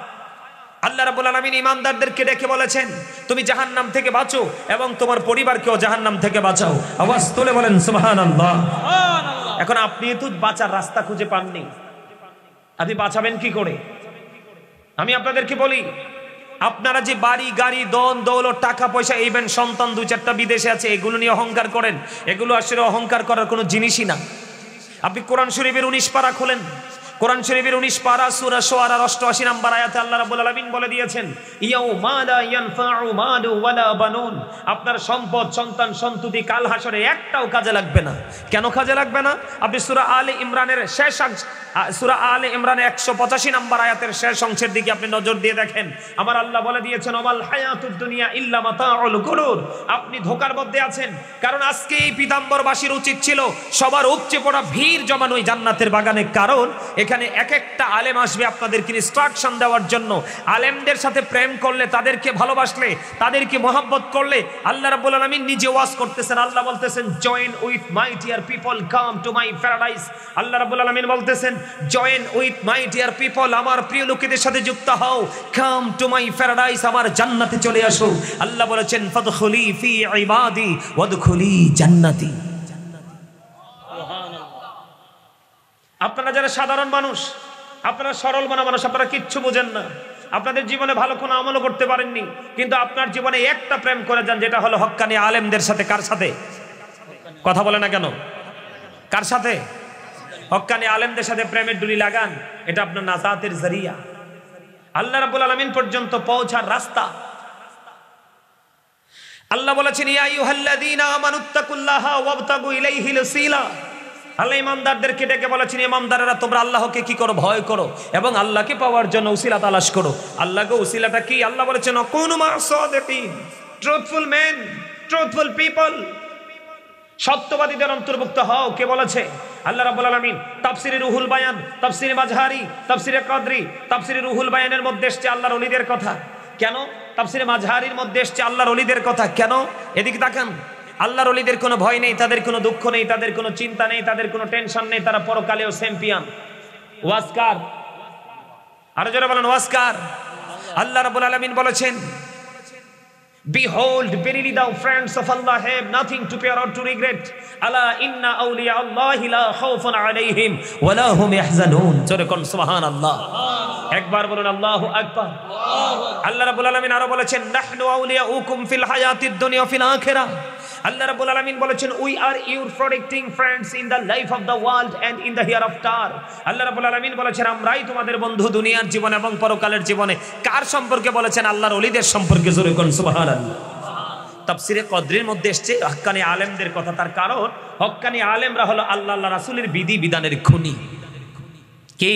Allah রাব্বুল আলামিন ঈমানদারদেরকে ডেকে বলেছেন, তুমি জাহান্নাম থেকে বাঁচো এবং তোমার পরিবারকেও জাহান্নাম থেকে বাঁচাও। আওয়াজ তুলে বলেন সুবহানাল্লাহ। এখন আপনি তো বাঁচার রাস্তা খুঁজে পাননি, আপনি বাঁচাবেন কি করে? আমি আপনাদেরকে বলি, আপনারা যে বাড়ি গাড়ি দন দৌলত টাকা পয়সা ইভেন সন্তান 2-4টা বিদেশে আছে, এগুলো নিয়ে অহংকার করেন, এগুলো আসলে অহংকার করার কোনো জিনিসই না। আপনি কোরআন শরীফের 19 পারা খোলেন, কোরআন শরীফের 19 পারা সূরা শুআরার 88 নম্বর আয়াতে আল্লাহ রাব্বুল আলামিন বলে দিয়েছেন, ইয়াউমা লা ইয়ানফাউ মালু ওয়ালা বানুন। আপনার সম্পদ সন্তান সন্ততি কাল হাসরে একটাও কাজে লাগবে না। কেন কাজে লাগবে না? আপনি সূরা আলে ইমরানের শেষ সূরা আলে ইমরানের 185 নম্বর আয়াতের শেষ অংশের দিকে আপনি নজর দিয়ে দেখেন, আমার আল্লাহ বলে দিয়েছেন, ওয়াল হায়াতুদ দুনিয়া ইল্লা মাতাউল গুরুর। আপনি ধোঁকার মধ্যে আছেন, কারণ আজকে এই পীতাম্বরবাসীর উচিত ছিল সবার উপচে পড়া ভিড় জমানো ওই জান্নাতের বাগানে, কারণ এখানে এক একটা আলেম আসবে আপনাদেরকে ইনস্ট্রাকশন দেওয়ার জন্য। আলেমদের সাথে প্রেম করলে, তাদেরকে ভালোবাসলে, তাদেরকে মহব্বত করলে, আল্লাহ রাব্বুল আলামিন নিজে ওয়াজ করতেছেন। আল্লাহ বলতেছেন, join with my dear people, come to my paradise. Allah রাব্বুল আলামিন বলতেছেন, join with my dear people, আমার প্রিয় লোকেদের সাথে যুক্ত হও, কাম টু মাই প্যারাডাইস, আমার জান্নাতে চলে আসো। আল্লাহ বলেছেন, ফাদখুলি ফি ইবাদি ওয়াদখুলি জান্নাতি। আপনারা যারা সাধারণ মানুষ, আপনারা সরল মনা মানুষ, আপনারা কিচ্ছু বোঝেন না, আপনাদের জীবনে ভালো কোনো আমলও করতে পারেননি, কিন্তু আপনার জীবনে একটা প্রেম করে যান, যেটা হলো হক্কানি আলেমদের সাথে। কার সাথে? কথা বলে না কেন? কার সাথে? হক্কানি আলেমদের সাথে প্রেমের ডুরি লাগান, এটা আপনার নাজাতের জরিয়া, আল্লাহ রাব্বুল আলামিন পর্যন্ত পৌঁছার রাস্তা। আল্লাহ বলেছেন, ইয়া আইয়ুহাল্লাযীনা আমানুত্তাকুল্লাহা ওয়াবতাগু ইলাইহিল ওসিলা। আল্লাহ ইমানদারদেরকে ডেকে বলেছেন, ইমানদারেরা তোমরা আল্লাহকে কি করো? ভয় করো এবং আল্লাহকে পাওয়ার জন্য উসিলা তালাশ করো। আল্লাহকে উসিলাটা কি? আল্লাহ বলেছেন, কুনু মা'আস সাদিকিন, ট্রুথফুল মেন, ট্রুথফুল পিপল, সত্যবাদীদের অন্তর্ভুক্ত হও। কে বলেছে? আল্লাহ রাব্বুল আলামিন। তাফসিরে রুহুল বায়ান, তাফসিরে মাঝহারি, তাফসিরে কদরি, তাফসিরে রুহুল বায়ানের মধ্যে এসেছে আল্লাহর ওলিদের কথা। কেন? তাফসিরে মাঝহারির মধ্যে এসেছে আল্লাহর ওলিদের কথা। কেন? এদিকে তাকান, আল্লাহর ওলিদের কোনো ভয় নেই, তাদের কোনো দুঃখ নেই, তাদের কোনো চিন্তা নেই, তাদের কোনো টেনশন নেই, তারা পরকালেও চ্যাম্পিয়ন। ওয়াজকার, আরো জোরে বলেন ওয়াজকার। আল্লাহ রাব্বুল আলামিন বলেছেন, behold, verily thou friends of Allah have nothing to fear or to regret. Ala inna awliya Allahi la khawfun alayhim wa la hum yahzanun. জোরে কোন সুবহানাল্লাহ। একবার বলুন আল্লাহু আকবার। আল্লাহ রাব্বুল আলামিন আরো বলেছেন, নাহনু আউলিয়াউকুম ফিল হায়াতিদ দুনিয়া ওয়া ফিল আখিরাহ। আল্লাহ রাব্বুল আলামিন বলেছেন, we are your protecting friends in the life of the world and in the hereafter. Allah রাব্বুল আলামিন বলেছেন, আমরাই তোমাদের বন্ধু দুনিয়ার জীবন এবং পরকালের জীবনে। কার সম্পর্কে বলেছেন? আল্লাহর ওলিদের সম্পর্কে। জোরে কোন সুবহানাল্লাহ। তাফসিরে কদরির মধ্যে এসেছে হক্কানি আলেমদের কথা। তার কারণ হক্কানি আলেমরা হলো আল্লাহ রাসূলের বিধি বিধানের খুনি। কি?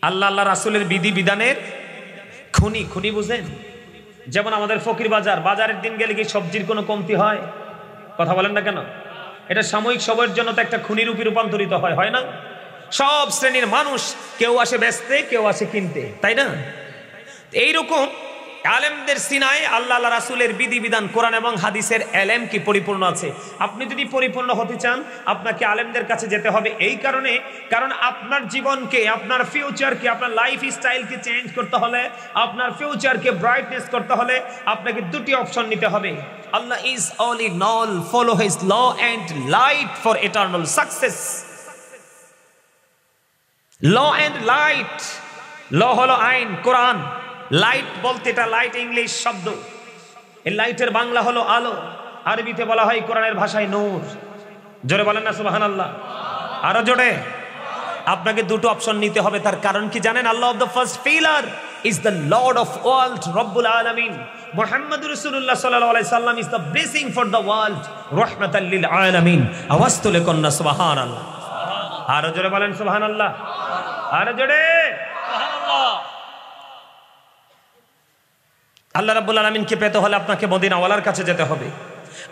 আল্লাহ রাসূলের বিধি বিধানের খুনি। খুনি বুঝেন? যেমন আমাদের ফকির বাজার, বাজারের দিন গেলে কি সবজির কোনো কমতি হয়? কথা বলেন না কেন? এটা সাময়িক সময়ের জন্য তো একটা খুনি রূপে রূপান্তরিত হয়, হয় না? সব শ্রেণীর মানুষ, কেউ আসে বেচতে, কেউ আসে কিনতে, তাই না? এইরকম আলেমদের সিনায় আল্লাহ রাসূলের বিধি বিধান, কোরআন এবং হাদিসের এলেম কি পরিপূর্ণ আছে। আপনি যদি পরিপূর্ণ হতে চান, আপনাকে আলেমদের কাছে যেতে হবে। এই কারণে, কারণ আপনার জীবনকে, আপনার ফিউচারকে, আপনার লাইফ স্টাইলকে চেঞ্জ করতে হলে, আপনার ফিউচারকে ব্রাইটনেস করতে হলে আপনাকে দুটি অপশন নিতে হবে। Allah is all in all, follow his law and light for eternal success. Law and light, law হলো আইন, কোরআন। লাইট বলতে, এটা লাইট ইংলিশ শব্দ, এই লাইটের বাংলা হলো আলো, আরবিতে বলা হয় কোরআনের ভাষায় নূর। জোরে বলেন না সুবহানাল্লাহ। আরো জোরে। আপনাকে দুটো অপশন নিতে হবে। তার কারণ কি জানেন? Allah of the first pillar is the lord of world, রব্বুল আলামিন। মুহাম্মদুর রাসূলুল্লাহ সাল্লাল্লাহু আলাইহি সাল্লাম is the blessing for the world, রাহমাতাল লিল আলামিন। আওয়াজ তুলে কন্না সুবহানাল্লাহ। আরো জোরে বলেন সুবহানাল্লাহ। আরো জোরে সুবহানাল্লাহ। আল্লাহ রাব্বুল আলামিনকে পেতে হলে আপনাকে মদিনাওয়ালার কাছে যেতে হবে,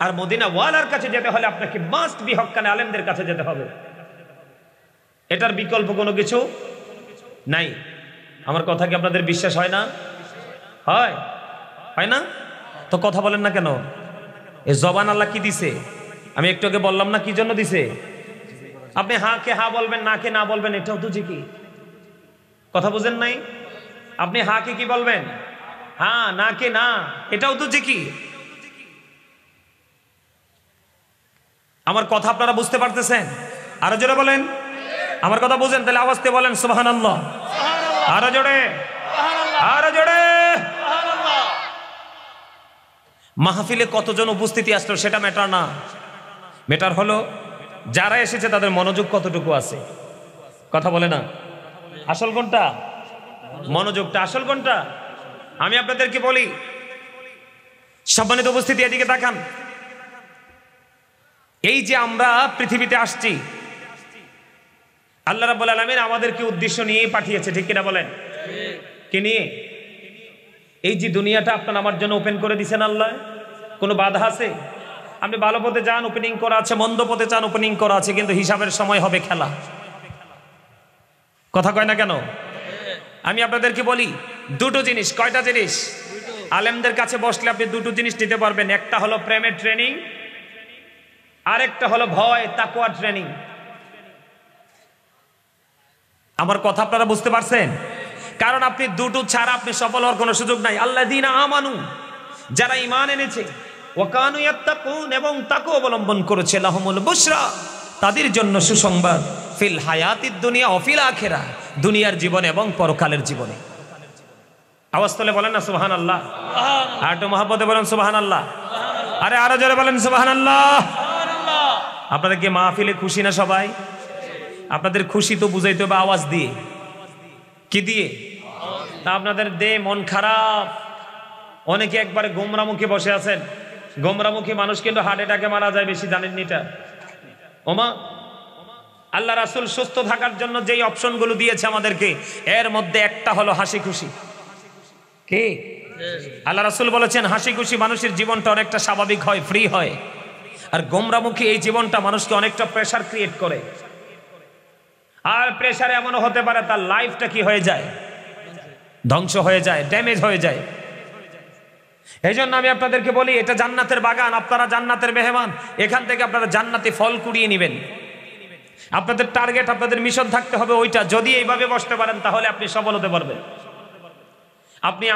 আর মদিনাওয়ালার কাছে যেতে হলে আপনাকে মাস্ট বি হক্কানি আলেমদের কাছে যেতে হবে। এটার বিকল্প কোনো কিছু নাই। আমার কথা কি আপনাদের বিশ্বাস হয় না? হয়? হয় না? তো কথা বলেন না কেন? এই জবান আল্লাহ কি দিছে? আমি একটু আগে বললাম না কি জন্য দিছে? আপনি হা কে হা বলবেন, না কে না বলবেন, এটাও তো জিকি। কথা বুঝেন নাই? আপনি হা কে কি বলবেন, হ্যাঁ, না কে না, এটাও তো জিকি। আমার কথা আপনারা বুঝতে পারতেছেন? আরো জোরে বলেন। আমার কথা বুঝেন তাহলে আওয়াজ দিয়ে বলেন সুবহানাল্লাহ। আরো জোরে, আরো জোরে। মাহফিলে কতজন উপস্থিতি আসলো সেটা ম্যাটার না, ম্যাটার হলো যারা এসেছে তাদের মনোযোগ কতটুকু আছে। কথা বলে না? আসল কোনটা? মনোযোগটা। আসল কোনটা? আমি আপনাদেরকে বলি, সম্মানিত উপস্থিতি এদিকে তাকান। এই যে আমরা পৃথিবীতে আসছি, আল্লাহ রাব্বুল আলামিন আমাদেরকে উদ্দেশ্য নিয়ে পাঠিয়েছে, ঠিক কিনা বলেন? কি নিয়ে? এই যে দুনিয়াটা আপনার আমার জন্য ওপেন করে দিয়েছেন আল্লাহ, কোনো বাধা আছে? আপনি ভালো পথে যান, ওপেনিং করা আছে, মন্দ পথে চান, ওপেনিং করা আছে, কিন্তু হিসাবের সময় হবে খেলা। কথা কয় না কেন? আমি আপনাদেরকে বলি দুটো জিনিস। কয়টা জিনিস? আলেমদের কাছে বসলে আপনি দুটো জিনিস নিতে পারবেন। একটা হলো প্রেমের ট্রেনিং, আরেকটা হলো ভয় তাকওয়া ট্রেনিং। আমার কথা আপনারা বুঝতে পারছেন? কারণ আপনি দুটো ছাড়া আপনি সফল হওয়ার কোনো সুযোগ নাই। আল্লাযীনা আমানু, যারা ঈমান এনেছে, ওয়া কানু ইয়াত্তাকুন, এবং তাকওয়া অবলম্বন করেছে, লাহুমুল বুশরা, তাদের জন্য সুসংবাদ, ফিল হায়াতিদ দুনিয়া ওয়া ফিল আখিরাহ, দুনিয়ার জীবনে এবং পরকালের জীবনে। আওয়াজ তুলে বলেন না সুবহানাল্লাহ। আর একটু মহব্বতে বলেন সুবহানাল্লাহ। আরে আরো জোরে বলেন সুবহানাল্লাহ। আপনাদের কি মাহফিলে খুশি না সবাই? আপনাদের খুশি তো বুঝাইতে হবে আওয়াজ দিয়ে। কি দিয়ে? তা আপনাদের দে মন খারাপ। অনেকে একবারে গোমরামুখী বসে আছেন। গোমরামুখী মানুষ কিন্তু হার্ট অ্যাটাকে মারা যায় বেশি, জানেন এটা? ওমা, আল্লাহ রাসূল সুস্থ থাকার জন্য যেই অপশনগুলো দিয়েছে আমাদেরকে, এর মধ্যে একটা হলো হাসি খুশি। কি? আল্লাহ রাসূল বলেছেন হাসি খুশি মানুষের জীবনটা অনেকটা স্বাভাবিক হয়, ফ্রি হয়। আর গোমরামুখী এই জীবনটা মানুষকে অনেকটা প্রেসার ক্রিয়েট করে। আর প্রেসারে এমনও হতে পারে তার লাইফটা কি হয়ে যায়, ধ্বংস হয়ে যায়, ড্যামেজ হয়ে যায়। এই জন্য আমি আপনাদেরকে বলি, এটা জান্নাতের বাগান, আপনারা জান্নাতের মেহমান। এখান থেকে আপনারা জান্নাতি ফল কুড়িয়ে নেবেন। আপনাদের টার্গেট, আপনাদের মিশন থাকতে হবে ওইটা। যদি এইভাবে বসতে পারেন তাহলে আপনি সফল হতে পারবেন।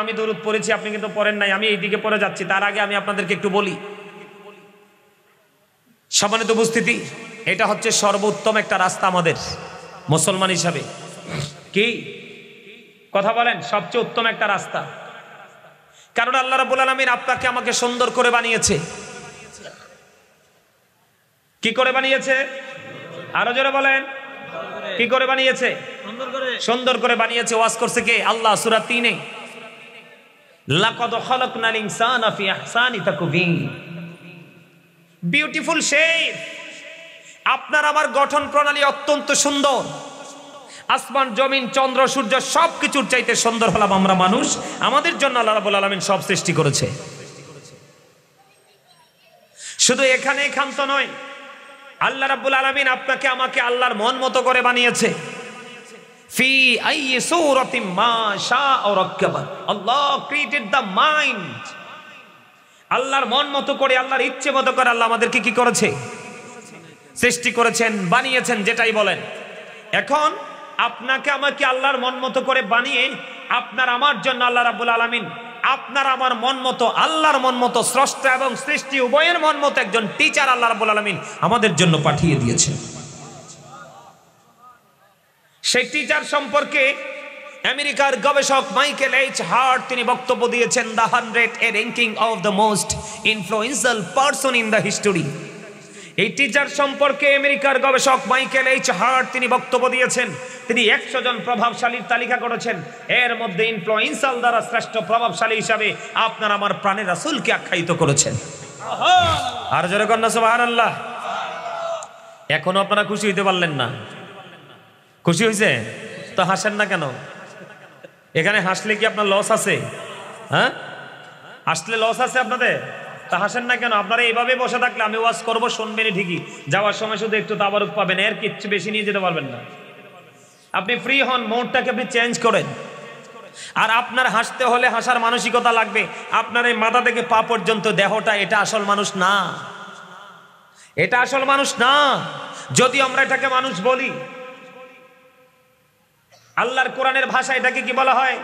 আমি দরুদ পড়েছি, আপনি কিন্তু পড়েন নাই, আমি এইদিকে পড়ে যাচ্ছি। তার আগে আমি আপনাদেরকে একটু বলি, সম্মানিত উপস্থিতি, এটা হচ্ছে সর্বোত্তম একটা রাস্তা আমাদের মুসলমান হিসাবে। কি কথা বলেন? সবচেয়ে উত্তম একটা রাস্তা। কারণ আল্লাহ রাব্বুল আলামিন আপনাকে আমাকে সুন্দর করে বানিয়েছে। কি করে বানিয়েছে? আরো জোরে বলেন। কি করে বানিয়েছে? সুন্দর করে বানিয়েছে। ওয়াজ করছে কে? আল্লাহ। সূরা 3-এ, লাকাদ খালাকনাল ইনসানা ফি আহসানি তাকওয়িম। Beautiful shape. আপনার আমার গঠন প্রণালী অত্যন্ত সুন্দর। আসমান, জমিন, চন্দ্র, সূর্য সবকিছুর চাইতে সুন্দর হলাম আমরা মানুষ। আমাদের জন্য আল্লাহ রাব্বুল আলামিন সব সৃষ্টি করেছে। শুধু এখানে ক্ষান্ত নয়, আল্লাহ রাব্বুল আলামিন আপনাকে আমাকে আল্লাহর মন মতো করে বানিয়েছে। ফি আইয়ি সূরাতিন মা শাআ রাক্কাবা। আল্লাহ ক্রিয়েটেড দ্য মাইন্ড। আল্লাহর মন মতো করে, আল্লাহর ইচ্ছে মতো করে আল্লাহ আমাদেরকে কি করেছে? সৃষ্টি করেছেন, বানিয়েছেন, যেটাই বলেন। এখন আপনাকে আমাকে আল্লাহর মন মতো করে বানিয়ে আপনার আমার জন্য আল্লাহ রাব্বুল আলামিন আপনার আমার মন মতো, আল্লাহর মন মতো, স্রষ্টা এবং সৃষ্টি উভয়ের মন মতো একজন টিচার আল্লাহ রাব্বুল আলামিন আমাদের জন্য পাঠিয়ে দিয়েছেন। সেই টিচার সম্পর্কে আমেরিকার গবেষক মাইকেল এইচ হার্ট তিনি বক্তব্য দিয়েছেন, the 100 A ranking of the most influential person in the history. এই টিচার সম্পর্কে আমেরিকার গবেষক মাইকেল এইচ হার্ট তিনি বক্তব্য দিয়েছেন। তিনি 100 জন প্রভাবশালীর তালিকা করেছেন। এর মধ্যে ইনফ্লুয়েন্সিয়াল দ্বারা শ্রেষ্ঠ প্রভাবশালী হিসাবে আপনার আমার প্রাণের রাসূলকে আখ্যায়িত করেছেন। আর জোরে কন্যা সুবহানাল্লাহ। এখনো আপনারা খুশি হইতে পারলেন না? খুশি হয়েছে তো হাসেন না কেন? এখানে হাসলে কি আপনার লস আছে? হ্যাঁ, হাসলে লস আছে আপনাদের? তা হাসেন না কেন? আপনারা এইভাবে বসে থাকলে আমি ওয়াজ করবো, শুনবেনই ঠিকই, যাওয়ার সময় শুধু একটু তাবারুক পাবেন, এর কিচ্ছু বেশি নিয়ে যেতে পারবেন না। আপনি ফ্রি হন, মোডটাকে আপনি চেঞ্জ করেন। আর আপনার হাসতে হলে হাসার মানসিকতা লাগবে। আপনার এই মাথা থেকে পা পর্যন্ত দেহটা, এটা আসল মানুষ না, এটা আসল মানুষ না। যদি আমরা এটাকে মানুষ বলি, আল্লাহর কোরআনের ভাষা এটাকে কি বলা হয়?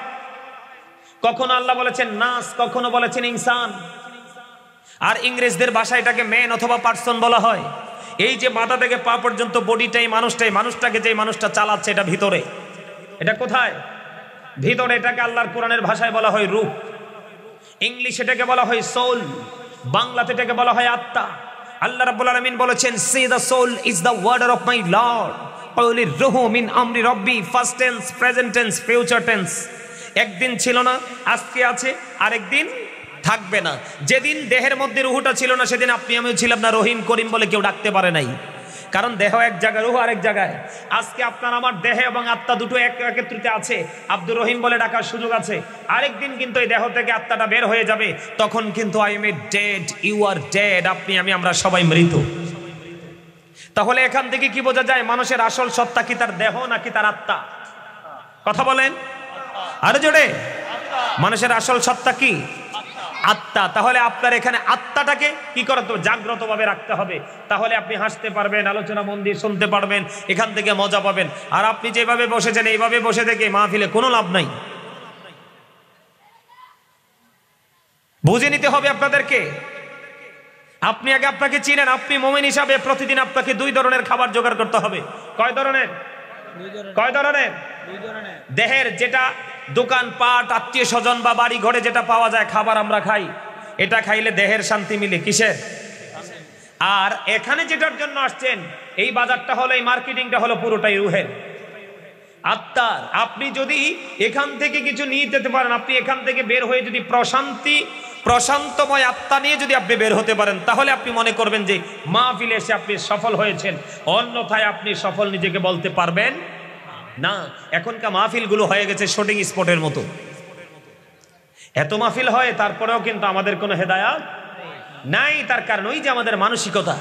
কখনো আল্লাহ বলেছেন নাস, কখনো বলেছেন ইনসান। আর ইংরেজদের ভাষায় এটাকে ম্যান অথবা পার্সন বলা হয়। এই যে মাথা থেকে পা পর্যন্ত বডিটাই মানুষটাকে যে মানুষটা চালাচ্ছে, এটা ভিতরে। এটা কোথায়? ভিতরে। এটাকে আল্লাহর কোরআনের ভাষায় বলা হয় রূহ, ইংলিশ এটাকে বলা হয় সোল, বাংলাতে এটাকে বলা হয় আত্মা। আল্লাহ রাব্বুল আলামিন বলেছেন, say the soul is the order of my lord, ক্বাউলির রূহু মিন আমরি রব্বি, first tense, present tense, future tense. একদিন ছিল না, আজকে আছে, আরেকদিন থাকবে না। যেদিন দেহের মধ্যে রুহুটা ছিল না, সেদিন আপনি আমিও ছিলাম না। রহিম করিম বলে কেউ ডাকতে পারে নাই, কারণ দেহ এক জায়গায়, রুহ আরেক জায়গায়। আজকে আপনার আমার দেহে এবং আত্মা দুটো একত্রিত আছে, আব্দুর রহিম বলে ডাকার সুযোগ আছে। আরেকদিন কিন্তু এই দেহ থেকে আত্মাটা বের হয়ে যাবে, তখন কিন্তু I am dead, you are dead, আপনি আমি আমরা সবাই মৃত। তাহলে এখান থেকে কি বোঝা যায়? মানুষের আসল সত্তা কি তার দেহ নাকি তার আত্মা? কথা বলেন আরে জোরে। মানুষের আসল সত্তা কি? আত্মা। তাহলে আপনার এখানে আত্মাটাকে কি করতে হবে? জাগ্রত ভাবে রাখতে হবে। তাহলে আপনি হাসতে পারবেন, আলোচনা মন দিয়ে শুনতে পারবেন, এখান থেকে মজা পাবেন। আর আপনি যেভাবে বসেছেন, এইভাবে বসে থেকে মাহফিলে কোনো লাভ নাই। বুঝে নিতে হবে আপনাদেরকে। আপনি আগে আপনাকে চিনেন। আপনি মুমিন হিসাবে প্রতিদিন আপনাকে 2 ধরনের খাবার জোগাড় করতে হবে। কয় ধরনের? কয় ধরনের? দেহের যেটা দোকান পাট, আত্মীয় স্বজন বা বাড়ি ঘরে যেটা পাওয়া যায় খাবার আমরা খাই, এটা খাইলে দেহের শান্তি মিলে। কিসের? আর এখানে যেটার জন্য আসছেন, এই বাজারটা হলো, এই মার্কেটিংটা হলো পুরোটাই রুহের, আত্মার। আপনি যদি এখান থেকে কিছু নিয়ে যেতে পারেন, আপনি এখান থেকে বের হয়ে যদি প্রশান্তময় আত্মা নিয়ে যদি আপনি বের হতে পারেন, তাহলে আপনি মনে করবেন যে মাহফিলে এসে আপনি সফল হয়েছেন। অন্যথায় আপনি সফল নিজেকে বলতে পারবেন না। এখনকার মাহফিলগুলো হয়ে গেছে শুটিং স্পটের মতো। এত মাহফিল হয়, তারপরেও কিন্তু আমাদের কোনো হেদায়েত নাই। তার কারণ ওই যে আমাদের মানসিকতা।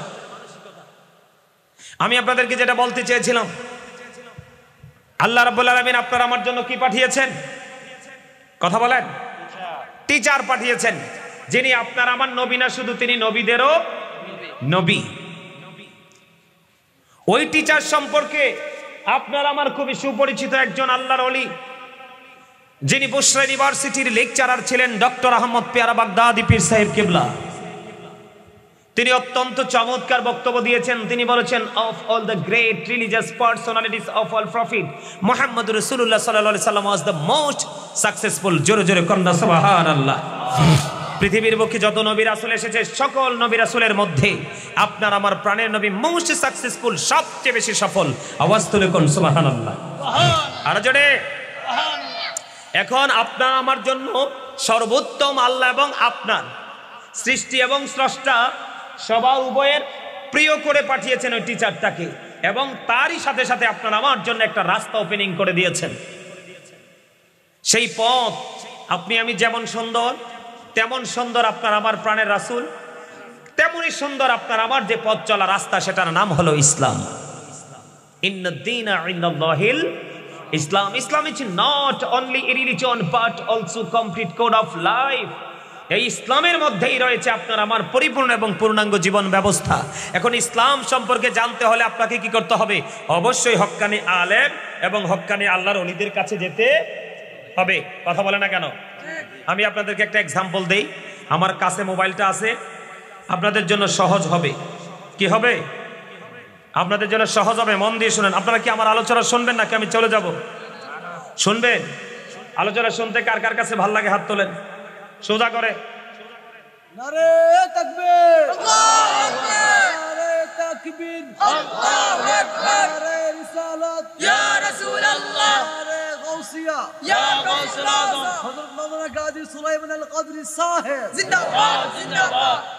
আমি আপনাদেরকে যেটা বলতে চেয়েছিলাম, আল্লাহ রাব্বুল আলামিন আপনার আমার জন্য কি পাঠিয়েছেন? কথা বলেন। টিচার পাঠিয়েছেন, যিনি আপনার আমার নবী না শুধু, তিনি নবীদেরও নবী। ওই টিচার সম্পর্কে আপনার আমার খুবই সুপরিচিত একজন আল্লাহর ওলি, যিনি বুশরা ইউনিভার্সিটির লেকচারার ছিলেন, ডক্টর আহমদ পেয়ারা বাগদাদি পীর সাহেব কিবলা। তিনি অত্যন্ত চমৎকার বক্তব্য দিয়েছেন। তিনি বলেছেন, of all the great religious personalities of all prophet, মুহাম্মদ রাসূলুল্লাহ সাল্লাল্লাহু আলাইহি সাল্লাম ওয়াজ দ্য মোস্ট সাকসেসফুল। জোরে জোরে কন্যা সুবহানাল্লাহ। পৃথিবীর বুকে যত নবী রাসূল এসেছে, সকল নবী রাসূলের মধ্যে আপনার আমার প্রাণের নবী মোস্ট সাকসেসফুল, সবচেয়ে বেশি সফল। আওয়াজ তুলে কোন সুবহানাল্লাহ। আর জোরে। এখন আপনার আমার জন্য সর্বোত্তম আল্লাহ এবং আপনার সৃষ্টি এবং স্রষ্টা সবার উভয়ের প্রিয় করে পাঠিয়েছেন ওই টিচারটাকে, এবং তারই সাথে সাথে আপনার আমার জন্য একটা রাস্তা ওপেনিং করে দিয়েছেন। সেই পথ আপনি আমি যেমন সুন্দর, তেমন সুন্দর আপনার আমার প্রাণের রাসূল, তেমনই সুন্দর আপনার আমার যে পথ চলা রাস্তা, সেটার নাম হলো ইসলাম। ইন্নাদ-দীনা ইনদাল্লাহিল ইসলাম। ইসলাম is not only a religion but also complete code of life. এই ইসলামের মধ্যেই রয়েছে আপনার আমার পরিপূর্ণ এবং পূর্ণাঙ্গ জীবন ব্যবস্থা। এখন ইসলাম সম্পর্কে জানতে হলে আপনাকে কি করতে হবে? অবশ্যই হক্কানি আলেম এবং হক্কানি আল্লাহর ওলিদের কাছে যেতে হবে। কথা বলে না কেন? আমি আপনাদেরকে একটা এক্সাম্পল দেই। আমার কাছে মোবাইলটা আছে, আপনাদের জন্য সহজ হবে। কি হবে? আপনাদের জন্য সহজ হবে। মন দিয়ে শুনেন। আপনারা কি আমার আলোচনা শুনবেন নাকি আমি চলে যাব? শুনবেন? আলোচনা শুনতে কার কার কাছে ভালো লাগে হাত তোলেন সোজা করে। নারে তাকবীর, আল্লাহু আকবার, নারে তাকবীর, আল্লাহু আকবার, নারে রিসালাত, ইয়া রাসূলুল্লাহ, নারে গাউসিয়া, ইয়া গাউসুল আযম, হযরত মাওলানা গাজী সুলাইমান আল কদরি সাহেব জিন্দাবাদ, জিন্দাবাদ।